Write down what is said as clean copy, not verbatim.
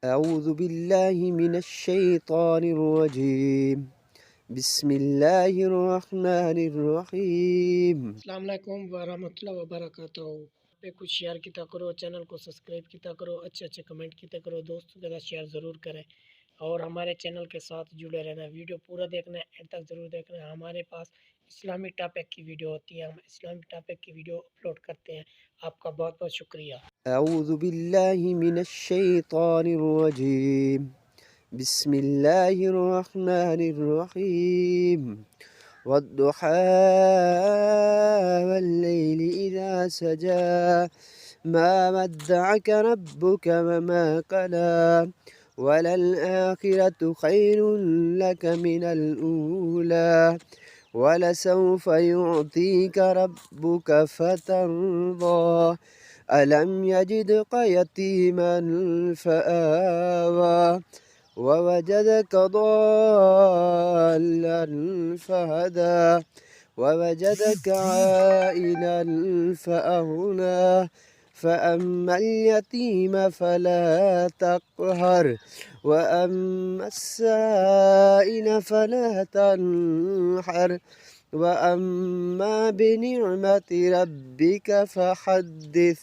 أعوذ بالله من الشيطان الرجيم بسم الله الرحمن الرحيم अस्सलाम वालेकुम वरहमतुल्लाहि वबरकातुहू। पे कुछ शेयर किया करो, चैनल को सब्सक्राइब किया करो, अच्छे अच्छे कमेंट किया करो, दोस्तों के साथ शेयर ज़रूर करें और हमारे चैनल के साथ जुड़े रहना। वीडियो पूरा देखना है, एंड तक ज़रूर देखना है। हमारे पास इस्लामिक टॉपिक की वीडियो होती है, हम इस्लामिक टॉपिक की वीडियो अपलोड करते हैं। आपका बहुत बहुत शुक्रिया। أعوذ بالله من الشيطان الرجيم بسم الله الرحمن الرحيم والضحى والليل إذا سجى ما ودعك ربك وما قلى وللآخرة خير لك من الأولى ولسوف يعطيك ربك فترضى ألم يجدك يتيما فآوى ووجدك ضالا فهدى ووجدك عائلا فأغنى فأما اليتيم فلا تقهر وأما السائل فلا تنحر وأما بنعمة ربك فحدث.